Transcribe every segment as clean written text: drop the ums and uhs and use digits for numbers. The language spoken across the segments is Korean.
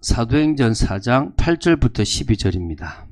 사도행전 4장 8절부터 12절입니다.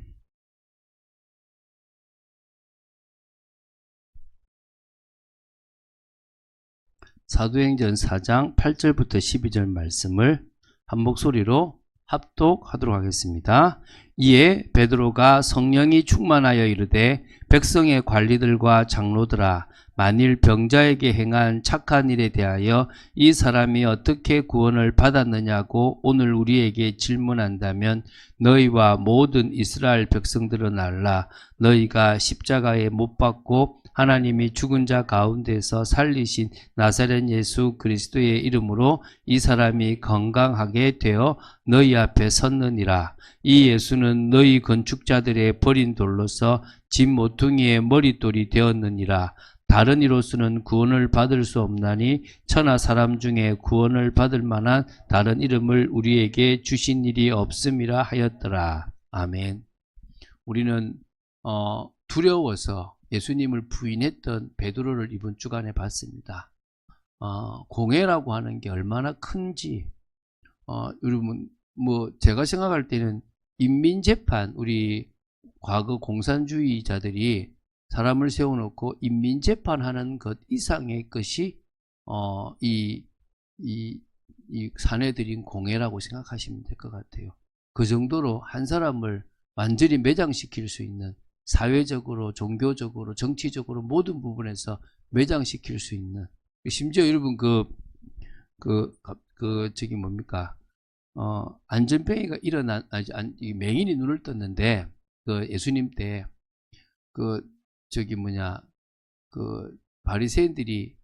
사도행전 4장 8절부터 12절 말씀을 한 목소리로 합독하도록 하겠습니다. 이에 베드로가 성령이 충만하여 이르되 백성의 관리들과 장로들아, 만일 병자에게 행한 착한 일에 대하여 이 사람이 어떻게 구원을 받았느냐고 오늘 우리에게 질문한다면 너희와 모든 이스라엘 백성들은 알라. 너희가 십자가에 못 박고 하나님이 죽은 자 가운데서 살리신 나사렛 예수 그리스도의 이름으로 이 사람이 건강하게 되어 너희 앞에 섰느니라. 이 예수는 너희 건축자들의 버린 돌로서 집 모퉁이의 머릿돌이 되었느니라. 다른 이로서는 구원을 받을 수 없나니 천하 사람 중에 구원을 받을 만한 다른 이름을 우리에게 주신 일이 없음이라 하였더라. 아멘. 우리는 두려워서 예수님을 부인했던 베드로를 이번 주간에 봤습니다. 공회라고 하는 게 얼마나 큰지, 여러분, 제가 생각할 때는 인민재판, 우리 과거 공산주의자들이 사람을 세워놓고 인민재판하는 것 이상의 것이, 이 사내들인 공회라고 생각하시면 될 것 같아요. 그 정도로 한 사람을 완전히 매장시킬 수 있는, 사회적으로, 종교적으로, 정치적으로 모든 부분에서 매장시킬 수 있는, 심지어 여러분 저기 뭡니까? 안전병이가 일어난, 맹인이 눈을 떴는데, 예수님 때, 바리새인들이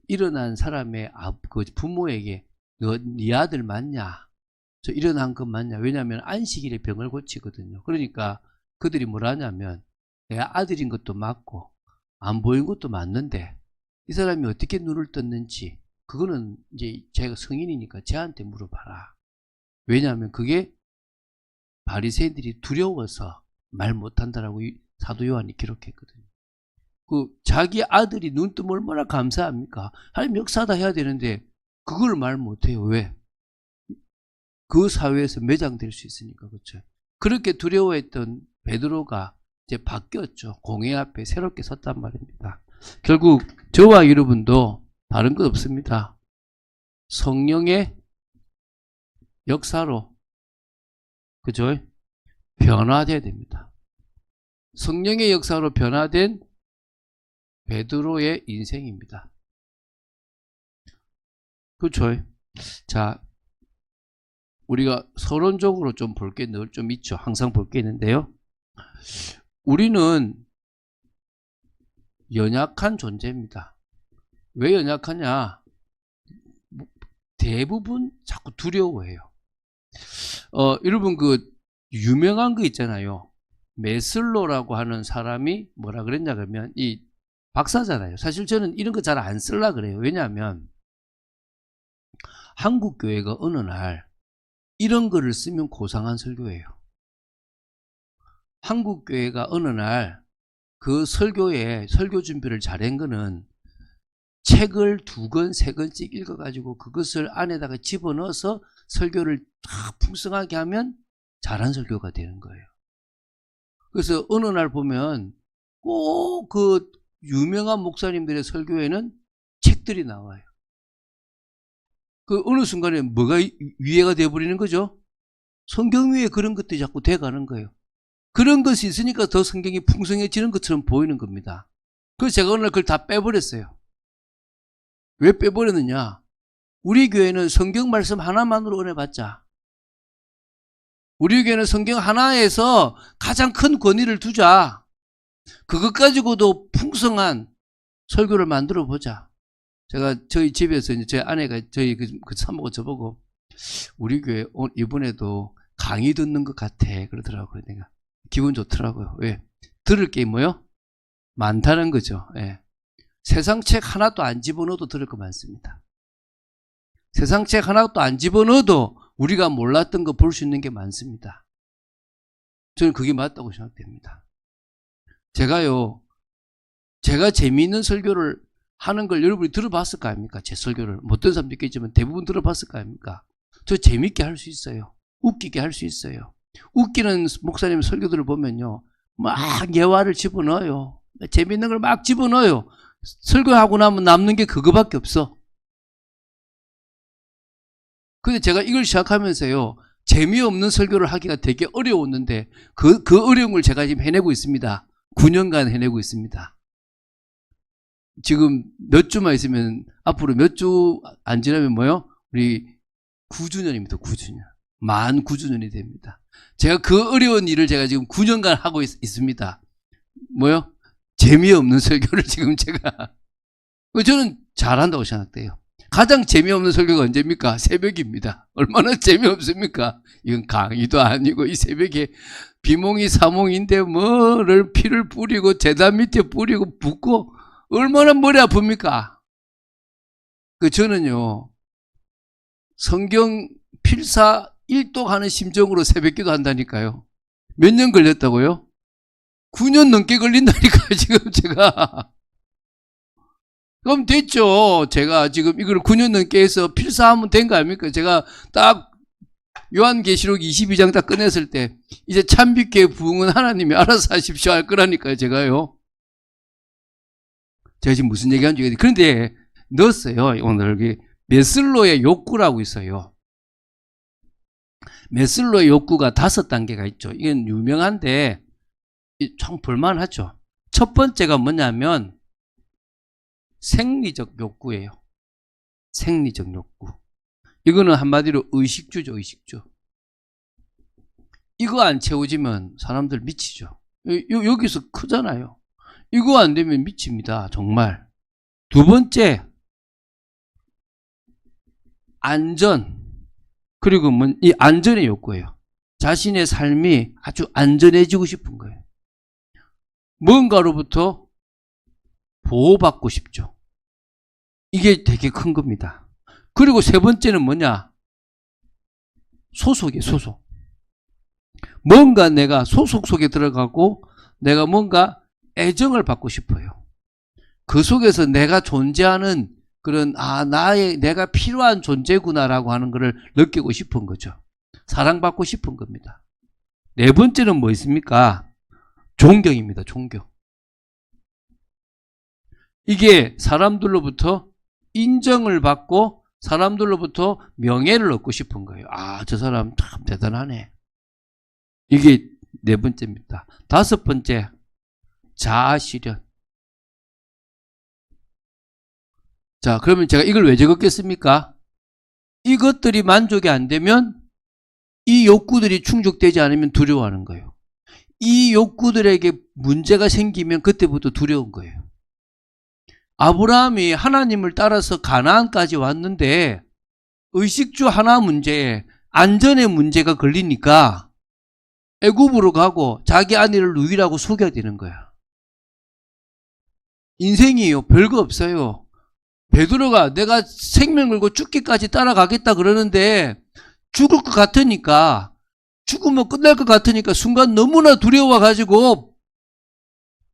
일어난 사람의 부모에게 네 아들 맞냐? 저 일어난 것 맞냐? 왜냐하면 안식일에 병을 고치거든요. 그러니까 그들이 뭘 하냐면 내 아들인 것도 맞고 안 보인 것도 맞는데 이 사람이 어떻게 눈을 떴는지 그거는 이제 제가 성인이니까 쟤한테 물어봐라. 왜냐하면 그게 바리새인들이 두려워서 말 못한다라고 사도 요한이 기록했거든요. 자기 아들이 눈 뜨면 얼마나 감사합니까? 하나님 역사다 해야 되는데 그걸 말 못해요. 왜? 그 사회에서 매장될 수 있으니까. 그렇죠. 그렇게 두려워했던 베드로가 이제 바뀌었죠. 공회 앞에 새롭게 섰단 말입니다. 결국 저와 여러분도 다른 것 없습니다. 성령의 역사로, 그죠? 변화돼야 됩니다. 성령의 역사로 변화된 베드로의 인생입니다. 그렇죠? 자, 우리가 서론적으로 좀 볼 게 늘 좀 있죠. 항상 볼 게 있는데요. 우리는 연약한 존재입니다. 왜 연약하냐? 대부분 자꾸 두려워해요. 여러분 유명한 거 있잖아요. 메슬로라고 하는 사람이 뭐라 그랬냐 그러면 이 박사잖아요. 사실 저는 이런 거 잘 안 쓸라 그래요. 왜냐하면 한국 교회가 어느 날 이런 거를 쓰면 고상한 설교예요. 한국 교회가 어느 날 그 설교에 설교 준비를 잘한 거는 책을 2권, 3권씩 읽어가지고 그것을 안에다가 집어넣어서 설교를 다 풍성하게 하면 잘한 설교가 되는 거예요. 그래서 어느 날 보면 꼭 그 유명한 목사님들의 설교에는 책들이 나와요. 어느 순간에 뭐가 위에가 되어버리는 거죠? 성경 위에 그런 것들이 자꾸 돼가는 거예요. 그런 것이 있으니까 더 성경이 풍성해지는 것처럼 보이는 겁니다. 그래서 제가 어느 날 그걸 다 빼버렸어요. 왜 빼버렸느냐? 우리 교회는 성경 말씀 하나만으로 은혜 받자. 우리 교회는 성경 하나에서 가장 큰 권위를 두자. 그것 가지고도 풍성한 설교를 만들어 보자. 제가 저희 집에서 이제 제 아내가 저희 그 사모가 저보고 우리 교회 이번에도 강의 듣는 것 같아 그러더라고요. 내가 기분 좋더라고요. 왜? 들을 게 뭐요? 많다는 거죠. 예. 세상 책 하나도 안 집어넣어도 들을 거 많습니다. 세상 책 하나도 안 집어넣어도 우리가 몰랐던 거 볼 수 있는 게 많습니다. 저는 그게 맞다고 생각됩니다. 제가 재미있는 설교를 하는 걸 여러분이 들어봤을 거 아닙니까? 제 설교를. 못 들은 사람도 있겠지만 대부분 들어봤을 거 아닙니까? 저 재밌게 할 수 있어요. 웃기게 할 수 있어요. 웃기는 목사님 설교들을 보면요. 막 예화를 집어넣어요. 재밌는 걸 막 집어넣어요. 설교하고 나면 남는 게 그거밖에 없어. 근데 제가 이걸 시작하면서요. 재미없는 설교를 하기가 되게 어려웠는데 그 어려운 걸 제가 지금 해내고 있습니다. 9년간 해내고 있습니다. 지금 몇 주만 있으면 앞으로 몇 주 안 지나면 뭐요? 우리 9주년입니다. 9주년. 만 9주년이 됩니다. 제가 그 어려운 일을 제가 지금 9년간 하고 있습니다. 뭐요? 재미없는 설교를 지금 제가 저는 잘한다고 생각돼요. 가장 재미없는 설교가 언제입니까? 새벽입니다. 얼마나 재미없습니까? 이건 강의도 아니고 이 새벽에 비몽이 사몽인데 뭐를 피를 뿌리고 재단 밑에 뿌리고 붓고 얼마나 머리 아픕니까? 저는요 성경 필사 1독 하는 심정으로 새벽기도 한다니까요. 몇 년 걸렸다고요? 9년 넘게 걸린다니까요. 지금 제가. 그럼 됐죠. 제가 지금 이걸 9년 넘게 해서 필사하면 된 거 아닙니까? 제가 딱 요한계시록 22장 딱 꺼냈을 때 이제 참빛교회 부흥은 하나님이 알아서 하십시오 할 거라니까요. 제가요. 제가 지금 무슨 얘기하는지 모르겠는데 그런데 넣었어요. 오늘 여기 메슬로의 욕구라고 있어요. 메슬로의 욕구가 5단계가 있죠. 이건 유명한데 참 볼만하죠. 첫 번째가 뭐냐면 생리적 욕구예요. 생리적 욕구. 이거는 한마디로 의식주죠. 의식주. 이거 안 채워지면 사람들 미치죠. 여기서 크잖아요. 이거 안 되면 미칩니다. 정말. 두 번째 안전. 그리고 이 안전의 욕구예요. 자신의 삶이 아주 안전해지고 싶은 거예요. 뭔가로부터 보호받고 싶죠. 이게 되게 큰 겁니다. 그리고 세 번째는 뭐냐? 소속이에요. 소속. 뭔가 내가 소속 속에 들어가고 내가 뭔가 애정을 받고 싶어요. 그 속에서 내가 존재하는 그런 내가 필요한 존재구나라고 하는 것을 느끼고 싶은 거죠. 사랑받고 싶은 겁니다. 네 번째는 뭐 있습니까? 존경입니다. 존경. 이게 사람들로부터 인정을 받고 사람들로부터 명예를 얻고 싶은 거예요. 저 사람 참 대단하네. 이게 네 번째입니다. 다섯 번째, 자아실현. 자, 그러면 제가 이걸 왜 적었겠습니까? 이것들이 만족이 안 되면 이 욕구들이 충족되지 않으면 두려워하는 거예요. 이 욕구들에게 문제가 생기면 그때부터 두려운 거예요. 아브라함이 하나님을 따라서 가나안까지 왔는데 의식주 하나 문제에 안전의 문제가 걸리니까 애굽으로 가고 자기 아내를 누이라고 속여야 되는 거야. 인생이요. 별거 없어요. 베드로가 내가 생명 걸고 죽기까지 따라가겠다 그러는데 죽을 것 같으니까 죽으면 끝날 것 같으니까 순간 너무나 두려워가지고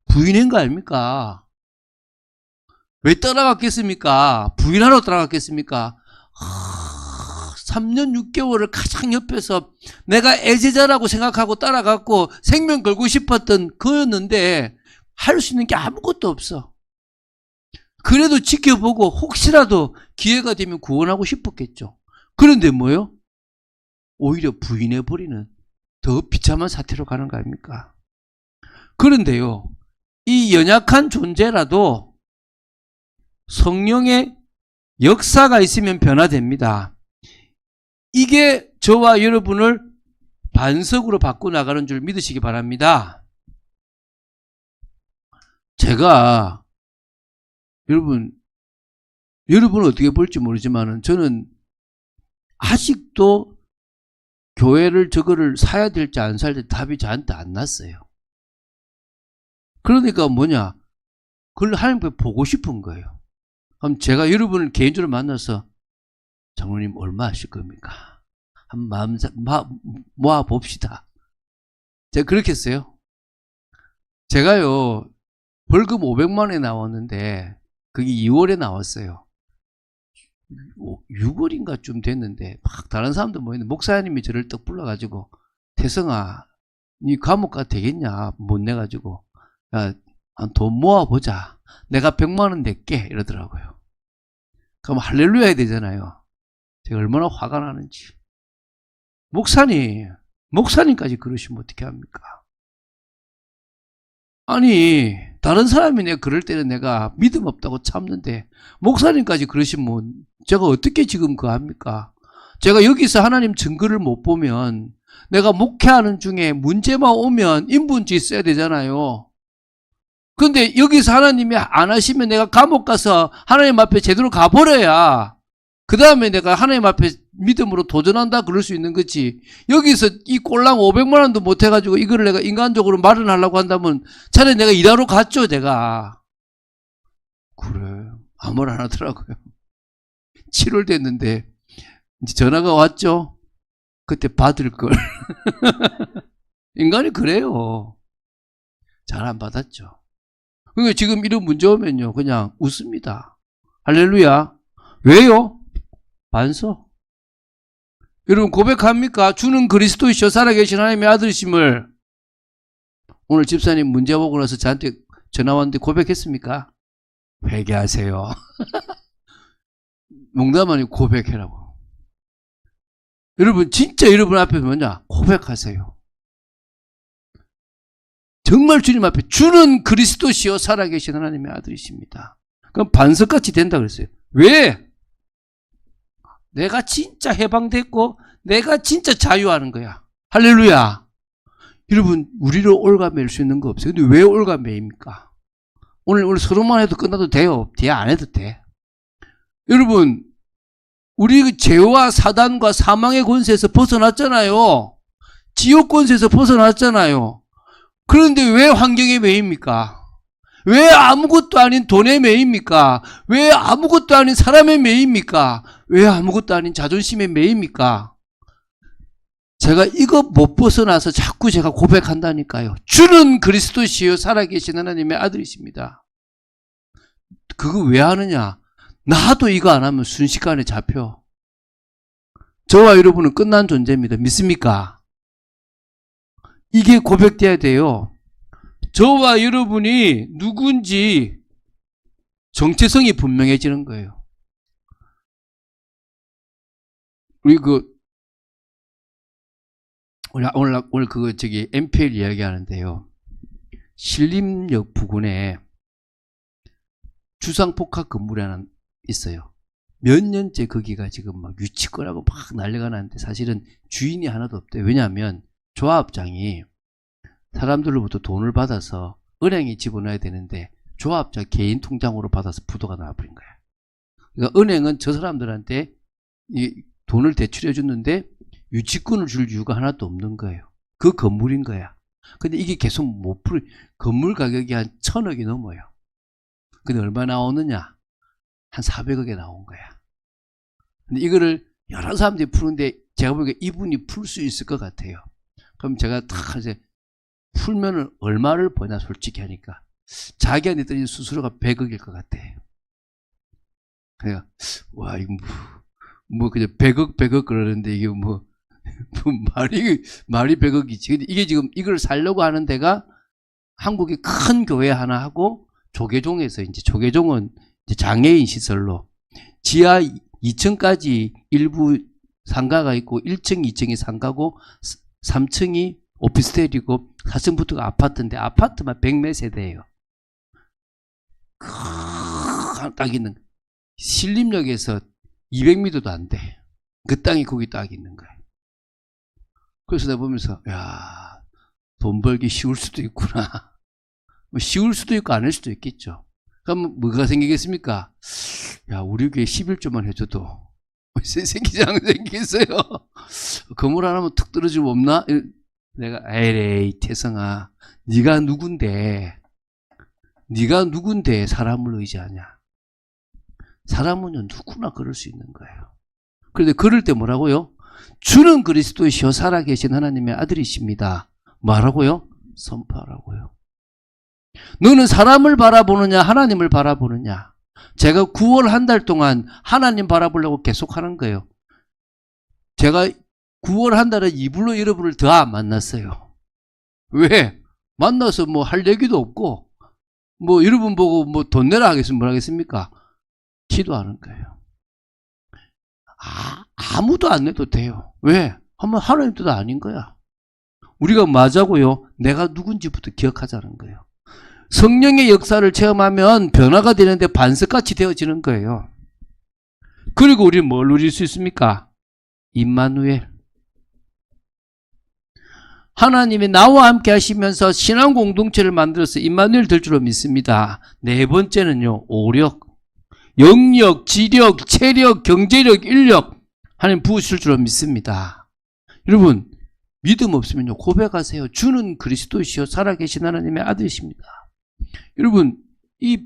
부인한 거 아닙니까? 왜 따라갔겠습니까? 부인하러 따라갔겠습니까? 3년 6개월을 가장 옆에서 내가 애제자라고 생각하고 따라갔고 생명 걸고 싶었던 그였는데 할 수 있는 게 아무것도 없어. 그래도 지켜보고 혹시라도 기회가 되면 구원하고 싶었겠죠. 그런데 뭐요? 오히려 부인해버리는 더 비참한 사태로 가는 거 아닙니까? 그런데요, 이 연약한 존재라도 성령의 역사가 있으면 변화됩니다. 이게 저와 여러분을 반석으로 바꿔나가는 줄 믿으시기 바랍니다. 제가 여러분은 어떻게 볼지 모르지만 저는 아직도 교회를 저거를 사야 될지 안 사야 될지 답이 저한테 안 났어요. 그러니까 뭐냐? 그걸 하나님께 보고 싶은 거예요. 그럼 제가 여러분을 개인적으로 만나서 장로님 얼마 하실 겁니까? 한번 마음 모아 봅시다. 제가 그렇게 했어요. 제가요 벌금 500만 원에 나왔는데 그게 2월에 나왔어요. 6월인가 좀 됐는데 막 다른 사람들 모이는데 목사님이 저를 떡 불러가지고 태성아 니 감옥 가 되겠냐 못 내가지고 야, 돈 모아보자 내가 100만 원 낼게 이러더라고요. 그럼 할렐루야 해야 되잖아요. 제가 얼마나 화가 나는지. 목사님까지 그러시면 어떻게 합니까? 아니 다른 사람이 내가 그럴 때는 내가 믿음 없다고 참는데 목사님까지 그러시면 제가 어떻게 지금 그거 합니까? 제가 여기서 하나님 증거를 못 보면 내가 목회하는 중에 문제만 오면 인본주의 써야 되잖아요. 근데 여기서 하나님이 안 하시면 내가 감옥 가서 하나님 앞에 제대로 가버려야 그 다음에 내가 하나님 앞에 믿음으로 도전한다 그럴 수 있는 거지. 여기서 이 꼴랑 500만 원도 못 해가지고 이걸 내가 인간적으로 마련하려고 한다면 차라리 내가 일하러 갔죠 내가. 그래 아무 말 안 하더라고요. 7월 됐는데 이제 전화가 왔죠. 그때 받을 걸. 인간이 그래요. 잘 안 받았죠. 그러니까 지금 이런 문제 오면요 그냥 웃습니다. 할렐루야. 왜요? 반서. 여러분 고백합니까? 주는 그리스도이시여 살아계신 하나님의 아들이심을. 오늘 집사님 문제 보고 나서 저한테 전화 왔는데 고백했습니까? 회개하세요. 농담 아니고 고백해라고. 여러분 진짜 여러분 앞에 뭐냐? 고백하세요. 정말 주님 앞에 주는 그리스도시여 살아계신 하나님의 아들이십니다. 그럼 반석같이 된다 그랬어요. 왜? 내가 진짜 해방됐고 내가 진짜 자유하는 거야. 할렐루야. 여러분 우리로 올가매일 수 있는 거 없어요. 근데 왜 올가매입니까? 오늘 서로만 해도 끝나도 돼요. 뒤에 안 해도 돼. 여러분 우리 죄와 사단과 사망의 권세에서 벗어났잖아요. 지옥 권세에서 벗어났잖아요. 그런데 왜 환경에 매입니까? 왜 아무것도 아닌 돈에 매입니까? 왜 아무것도 아닌 사람에 매입니까? 왜 아무것도 아닌 자존심에 매입니까? 제가 이거 못 벗어나서 자꾸 제가 고백한다니까요. 주는 그리스도시여 살아계신 하나님의 아들이십니다. 그거 왜 하느냐? 나도 이거 안 하면 순식간에 잡혀. 저와 여러분은 끝난 존재입니다. 믿습니까? 이게 고백돼야 돼요. 저와 여러분이 누군지 정체성이 분명해지는 거예요. 우리 오늘 그거 MPL 이야기 하는데요. 신림역 부근에 주상복합 건물이 하나 있어요. 몇 년째 거기가 지금 막 유치거라고 막 난리가 나는데 사실은 주인이 하나도 없대요. 왜냐하면 조합장이 사람들로부터 돈을 받아서 은행에 집어넣어야 되는데 조합자 개인 통장으로 받아서 부도가 나와버린 거야. 그러니까 은행은 저 사람들한테 이 돈을 대출해 줬는데 유치권을 줄 이유가 하나도 없는 거예요. 그 건물인 거야. 근데 이게 계속 못 풀, 건물 가격이 한 1,000억이 넘어요. 근데 얼마 나오느냐? 한 400억에 나온 거야. 근데 이거를 여러 사람들이 푸는데 제가 보기에 이분이 풀 수 있을 것 같아요. 그럼 제가 딱 이제 풀면은 얼마를 버냐 솔직히 하니까 자기한테 떨어진 수수료가 100억일 것 같아요. 그래서 와 이거 뭐 그냥 100억 그러는데 이게 뭐 말이 100억이지. 근데 이게 지금 이걸 살려고 하는 데가 한국의 큰 교회 하나 하고 조계종에서 이제 조계종은 이제 장애인 시설로 지하 2층까지 일부 상가가 있고 1층, 2층이 상가고 3층이 오피스텔이고 4층부터가 아파트인데 아파트만 100몇 세대예요. 딱 있는 신림역에서 200m도 안 돼. 그 땅이 거기 딱 있는 거예요. 그래서 내가 보면서 야, 돈 벌기 쉬울 수도 있구나. 뭐 쉬울 수도 있고 아닐 수도 있겠죠. 그럼 뭐가 생기겠습니까? 야, 우리 교회 11조만 해줘도 생기지 않은 생기겠어요. 건물 하나만 툭 떨어지면 없나? 내가 에이 태성아 네가 누군데 사람을 의지하냐. 사람은 누구나 그럴 수 있는 거예요. 그런데 그럴 때 뭐라고요? 주는 그리스도이시여 살아계신 하나님의 아들이십니다. 뭐라고요? 선포하라고요. 너는 사람을 바라보느냐 하나님을 바라보느냐. 제가 9월 한 달 동안 하나님 바라보려고 계속 하는 거예요. 제가 9월 한 달에 이불로 여러분을 더 안 만났어요. 왜? 만나서 뭐 할 얘기도 없고, 뭐 여러분 보고 뭐 돈 내라 하겠으면 뭘 하겠습니까? 기도하는 거예요. 아무도 안 내도 돼요. 왜? 한번 하나님 뜻 아닌 거야. 우리가 맞자고요. 내가 누군지부터 기억하자는 거예요. 성령의 역사를 체험하면 변화가 되는데 반석같이 되어지는 거예요. 그리고 우리는 뭘 누릴 수 있습니까? 임마누엘. 하나님이 나와 함께 하시면서 신앙 공동체를 만들어서 임마누엘 될 줄로 믿습니다. 네 번째는요, 오력. 영력, 지력, 체력, 경제력, 인력 하나님 부으실 줄로 믿습니다. 여러분, 믿음 없으면요, 고백하세요. 주는 그리스도시요 살아계신 하나님의 아들이십니다. 여러분, 이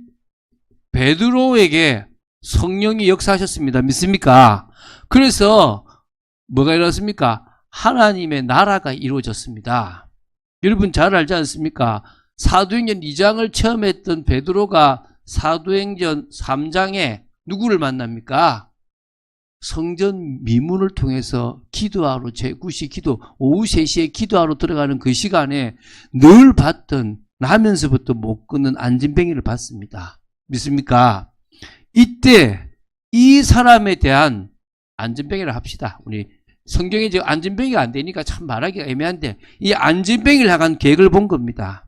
베드로에게 성령이 역사하셨습니다. 믿습니까? 그래서 뭐가 일어났습니까? 하나님의 나라가 이루어졌습니다. 여러분 잘 알지 않습니까? 사도행전 2장을 처음 했던 베드로가 사도행전 3장에 누구를 만납니까? 성전 미문을 통해서 기도하러 제9시 기도, 오후 3시에 기도하러 들어가는 그 시간에 늘 봤던 나면서부터 못 끊는 안진뱅이를 봤습니다. 믿습니까? 이때 이 사람에 대한 안진뱅이를 합시다. 우리 성경에 지금 안진뱅이가 안 되니까 참 말하기가 애매한데 이 안진뱅이를 향한 계획을 본 겁니다.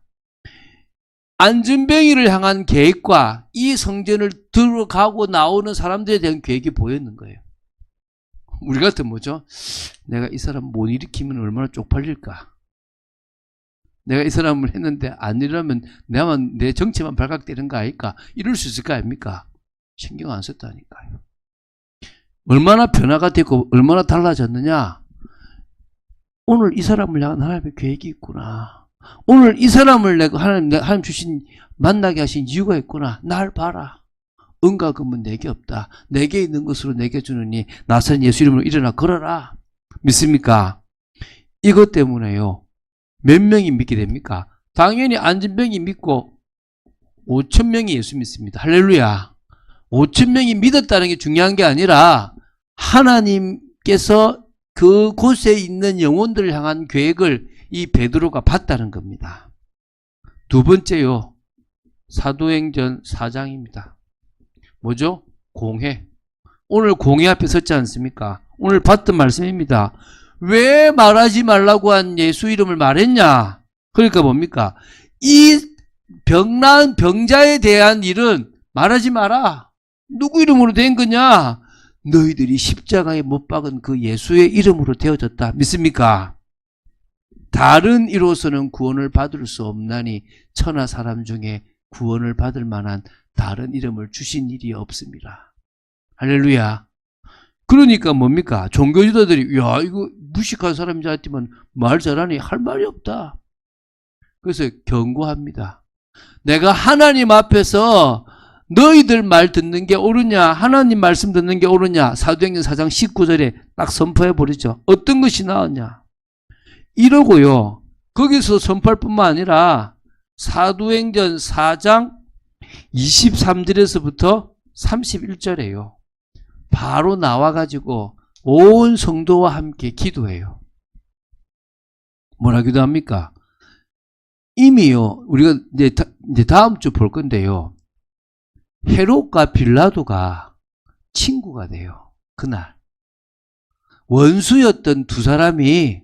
안진뱅이를 향한 계획과 이 성전을 들어가고 나오는 사람들에 대한 계획이 보였는 거예요. 우리 같은 뭐죠? 내가 이 사람 못 일으키면 얼마나 쪽팔릴까? 내가 이 사람을 했는데 안 일어나면 내 정체만 발각되는 거 아닐까? 이럴 수 있을 거 아닙니까? 신경 안 썼다니까요. 얼마나 변화가 되고 얼마나 달라졌느냐? 오늘 이 사람을 향한 하나님의 계획이 있구나. 오늘 이 사람을 내가 하나님 주신 만나게 하신 이유가 있구나. 날 봐라. 은과 금은 내게 없다. 내게 있는 것으로 내게 주느니 나선 예수 이름으로 일어나 걸어라. 믿습니까? 이것 때문에요. 몇 명이 믿게 됩니까? 당연히 안진병이 믿고 5,000명이 예수 믿습니다. 할렐루야. 5,000명이 믿었다는 게 중요한 게 아니라 하나님께서 그곳에 있는 영혼들을 향한 계획을 이 베드로가 봤다는 겁니다. 두 번째요. 사도행전 4장입니다. 뭐죠? 공회. 오늘 공회 앞에 섰지 않습니까? 오늘 봤던 말씀입니다. 왜 말하지 말라고 한 예수 이름을 말했냐? 그러니까 뭡니까? 이 병난 병자에 대한 일은 말하지 마라. 누구 이름으로 된 거냐? 너희들이 십자가에 못 박은 그 예수의 이름으로 되어졌다. 믿습니까? 다른 이로서는 구원을 받을 수 없나니 천하 사람 중에 구원을 받을 만한 다른 이름을 주신 일이 없습니다. 할렐루야. 그러니까 뭡니까? 종교지도들이 야 이거 무식한 사람인 같지만 말 잘하니 할 말이 없다. 그래서 경고합니다. 내가 하나님 앞에서 너희들 말 듣는 게 옳으냐 하나님 말씀 듣는 게 옳으냐 사도행전 4장 19절에 딱 선포해버리죠. 어떤 것이 나았냐 이러고요. 거기서 선포할 뿐만 아니라 사도행전 4장 23절에서부터 31절에요. 바로 나와가지고 온 성도와 함께 기도해요. 뭐라 기도합니까? 이미요. 우리가 이제 다음 주 볼 건데요. 헤롯과 빌라도가 친구가 돼요. 그날. 원수였던 두 사람이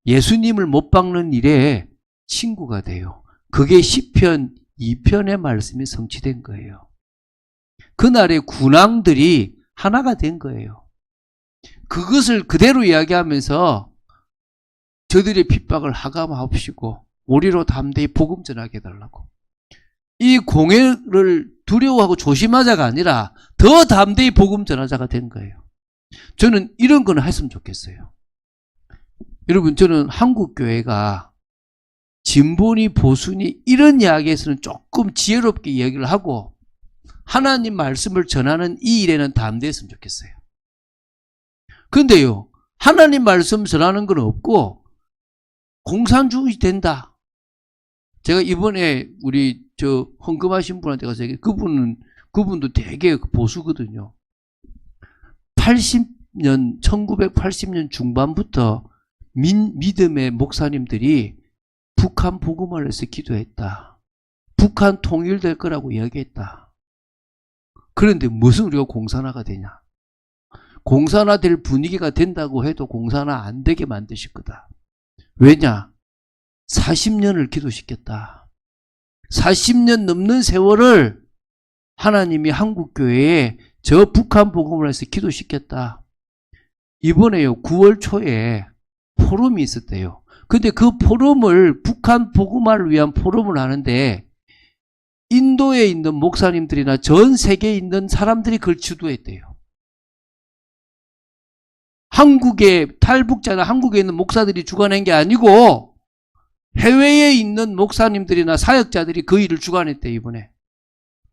예수님을 못 박는 일에 친구가 돼요. 그게 시편 2편의 말씀이 성취된 거예요. 그날의 군왕들이 하나가 된 거예요. 그것을 그대로 이야기하면서 저들의 핍박을 하감하옵시고 우리로 담대히 복음 전하게 해달라고. 이 공회를 두려워하고 조심하자가 아니라 더 담대히 복음 전하자가 된 거예요. 저는 이런 거는 했으면 좋겠어요. 여러분 저는 한국 교회가 진보니 보수니 이런 이야기에서는 조금 지혜롭게 이야기를 하고 하나님 말씀을 전하는 이 일에는 담대했으면 좋겠어요. 근데요, 하나님 말씀 전하는 건 없고 공산주의 된다. 제가 이번에 우리 헌금하신 분한테 가서 그분은 그분도 되게 보수거든요. 1980년 중반부터 믿음의 목사님들이 북한 복음을 해서 기도했다. 북한 통일될 거라고 이야기했다. 그런데 무슨 우리가 공산화가 되냐? 공산화 될 분위기가 된다고 해도 공산화 안 되게 만드실 거다. 왜냐? 40년을 기도시켰다. 40년 넘는 세월을 하나님이 한국교회에 저 북한 복음을 해서 기도시켰다. 이번에요, 9월 초에 포럼이 있었대요. 근데 그 포럼을, 북한 복음화를 위한 포럼을 하는데 인도에 있는 목사님들이나 전 세계에 있는 사람들이 그걸 주도했대요. 한국의 탈북자나 한국에 있는 목사들이 주관한 게 아니고 해외에 있는 목사님들이나 사역자들이 그 일을 주관했대요, 이번에.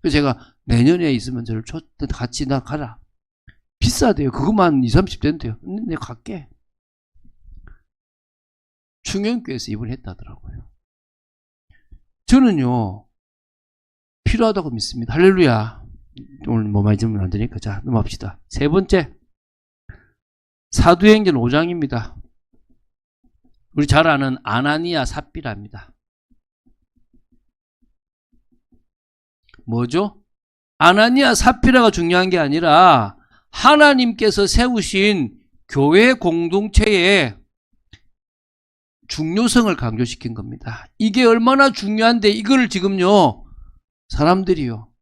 그래서 제가 내년에 있으면 저를 같이 나 가라. 비싸대요. 그것만 20, 30대인데요. 내가 갈게. 충영교회에서 이번에 했다더라고요. 저는요, 필요하다고 믿습니다. 할렐루야. 오늘 뭐 많이 들으면 안 되니까. 자, 넘어갑시다. 세 번째. 사도행전 5장입니다. 우리 잘 아는 아나니아 삽비라입니다. 뭐죠? 아나니아 삽비라가 중요한 게 아니라 하나님께서 세우신 교회 공동체의 중요성을 강조시킨 겁니다. 이게 얼마나 중요한데 이걸 지금요, 사람들이요,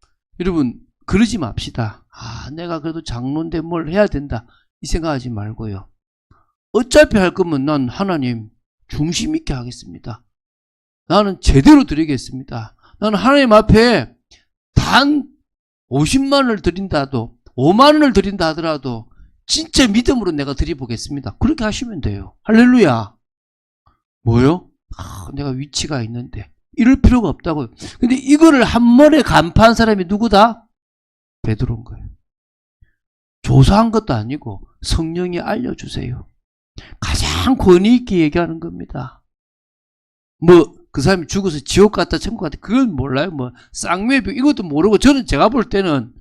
여러분 그러지 맙시다. 내가 그래도 장로인데 뭘 해야 된다, 이 생각하지 말고요. 어차피 할 거면 난 하나님 중심 있게 하겠습니다. 나는 제대로 드리겠습니다. 나는 하나님 앞에 단 50만 원을 드린다도 5만 원을 드린다 하더라도 진짜 믿음으로 내가 드려보겠습니다. 그렇게 하시면 돼요. 할렐루야. 뭐요? 내가 위치가 있는데 이럴 필요가 없다고요. 근데 이거를 한 번에 간파한 사람이 누구다? 베드로인 거예요. 조사한 것도 아니고 성령이 알려주세요. 가장 권위 있게 얘기하는 겁니다. 뭐 그 사람이 죽어서 지옥 갔다 천국 갔다 그건 몰라요. 뭐 쌍매병 이것도 모르고, 저는 제가 볼 때는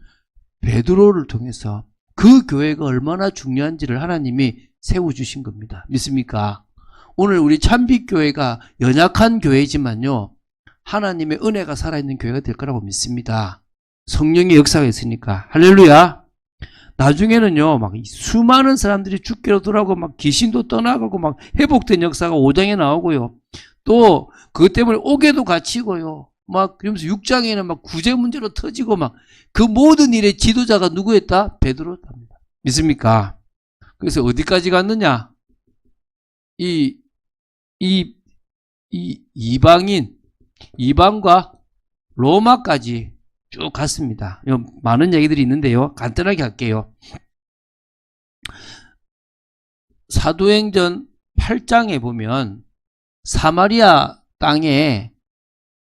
베드로를 통해서 그 교회가 얼마나 중요한지를 하나님이 세워주신 겁니다. 믿습니까? 오늘 우리 참빛교회가 연약한 교회지만요, 하나님의 은혜가 살아있는 교회가 될 거라고 믿습니다. 성령의 역사가 있으니까. 할렐루야. 나중에는요, 막 수많은 사람들이 죽기로 돌아오고 막 귀신도 떠나가고 막 회복된 역사가 5장에 나오고요. 또 그것 때문에 옥에도 갇히고요. 막 그러면서 6장에는 막 구제 문제로 터지고 막 그 모든 일의 지도자가 누구였다? 베드로였답니다. 믿습니까? 그래서 어디까지 갔느냐? 이방과 로마까지 쭉 갔습니다. 많은 얘기들이 있는데요, 간단하게 할게요. 사도행전 8장에 보면 사마리아 땅에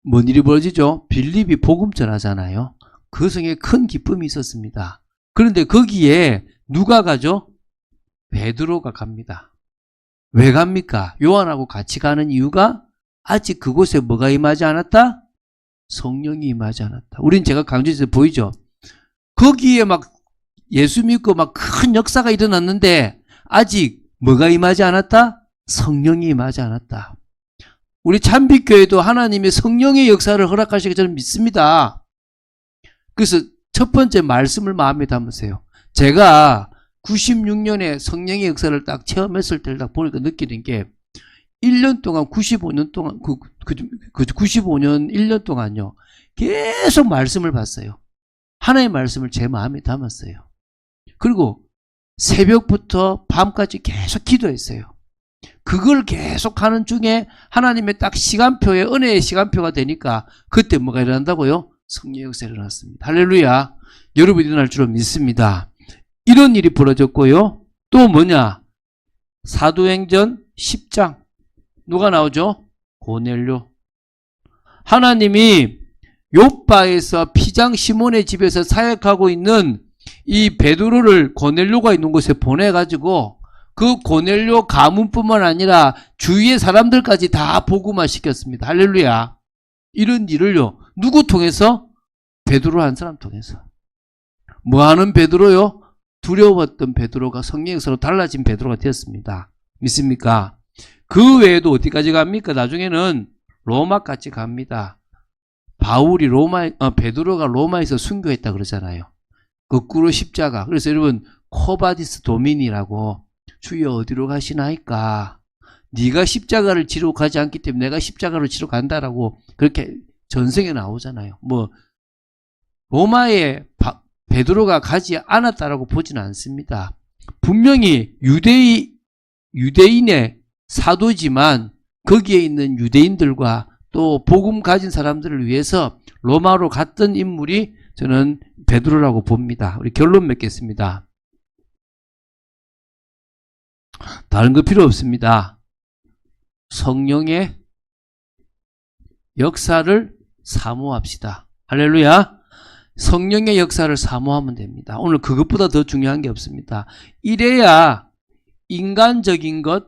뭔 일이 벌어지죠? 빌립이 복음 전하잖아요. 그 성에 큰 기쁨이 있었습니다. 그런데 거기에 누가 가죠? 베드로가 갑니다. 왜 갑니까? 요한하고 같이 가는 이유가 아직 그곳에 뭐가 임하지 않았다? 성령이 임하지 않았다. 우린 제가 강조해서 보이죠? 거기에 막 예수 믿고 막 큰 역사가 일어났는데 아직 뭐가 임하지 않았다? 성령이 임하지 않았다. 우리 참빛교회도 하나님의 성령의 역사를 허락하시기 저는 믿습니다. 그래서 첫 번째 말씀을 마음에 담으세요. 제가 96년에 성령의 역사를 딱 체험했을 때를 딱 보니까 느끼는 게 1년 동안 95년 동안 95년 1년 동안요, 계속 말씀을 봤어요. 하나의 말씀을 제 마음에 담았어요. 그리고 새벽부터 밤까지 계속 기도했어요. 그걸 계속 하는 중에 하나님의 딱 시간표에, 은혜의 시간표가 되니까 그때 뭐가 일어난다고요? 성령의 역사가 일어났습니다. 할렐루야. 여러분이 일어날 줄 믿습니다. 이런 일이 벌어졌고요. 또 뭐냐? 사도행전 10장 누가 나오죠? 고넬료. 하나님이 욥바에서 피장 시몬의 집에서 사역하고 있는 이 베드로를 고넬료가 있는 곳에 보내가지고 그 고넬료 가문뿐만 아니라 주위의 사람들까지 다 복음화 시켰습니다. 할렐루야. 이런 일을요, 누구 통해서? 베드로 한 사람 통해서. 뭐하는 베드로요? 두려웠던 베드로가 성령의 역사로 달라진 베드로가 되었습니다. 믿습니까? 그 외에도 어디까지 갑니까? 나중에는 로마까지 갑니다. 바울이 베드로가 로마에서 순교했다 그러잖아요. 거꾸로 십자가. 그래서 여러분, 코바디스 도민이라고, 주여 어디로 가시나이까? 네가 십자가를 지러 가지 않기 때문에 내가 십자가를 지러 간다라고 그렇게 전성에 나오잖아요. 로마에 베드로가 가지 않았다라고 보지는 않습니다. 분명히 유대인의 사도지만 거기에 있는 유대인들과 또 복음 가진 사람들을 위해서 로마로 갔던 인물이 저는 베드로라고 봅니다. 우리 결론 맺겠습니다. 다른 거 필요 없습니다. 성령의 역사를 사모합시다. 할렐루야. 성령의 역사를 사모하면 됩니다. 오늘 그것보다 더 중요한 게 없습니다. 이래야 인간적인 것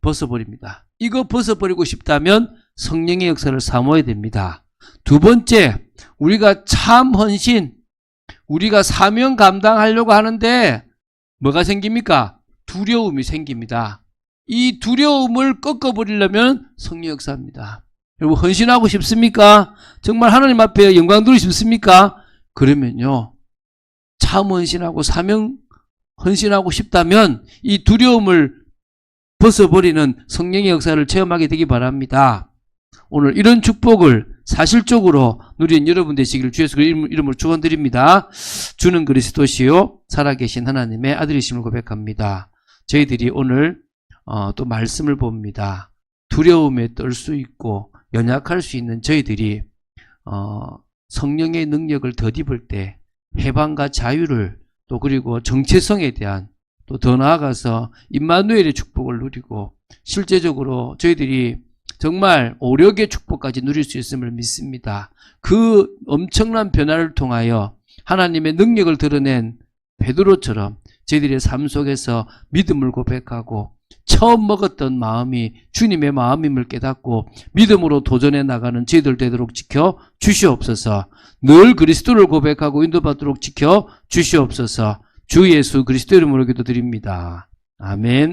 벗어버립니다. 이거 벗어버리고 싶다면 성령의 역사를 사모해야 됩니다. 두 번째, 우리가 참 헌신, 우리가 사명 감당하려고 하는데 뭐가 생깁니까? 두려움이 생깁니다. 이 두려움을 꺾어버리려면 성령 역사입니다. 여러분, 헌신하고 싶습니까? 정말 하나님 앞에 영광 드리고 싶습니까? 그러면요, 참 헌신하고 사명 헌신하고 싶다면 이 두려움을 벗어버리는 성령의 역사를 체험하게 되기 바랍니다. 오늘 이런 축복을 사실적으로 누리는 여러분 되시기를 주 예수 그리스도 이름으로 축원드립니다. 주는 그리스도시요 살아계신 하나님의 아들이심을 고백합니다. 저희들이 오늘 또 말씀을 봅니다. 두려움에 떨 수 있고 연약할 수 있는 저희들이 성령의 능력을 덧입을 때 해방과 자유를 또 그리고 정체성에 대한 또 더 나아가서 임마누엘의 축복을 누리고 실제적으로 저희들이 정말 오력의 축복까지 누릴 수 있음을 믿습니다. 그 엄청난 변화를 통하여 하나님의 능력을 드러낸 베드로처럼 저희들의 삶 속에서 믿음을 고백하고 처음 먹었던 마음이 주님의 마음임을 깨닫고 믿음으로 도전해 나가는 저희들 되도록 지켜 주시옵소서. 늘 그리스도를 고백하고 인도받도록 지켜 주시옵소서. 주 예수 그리스도 이름으로 기도드립니다. 아멘.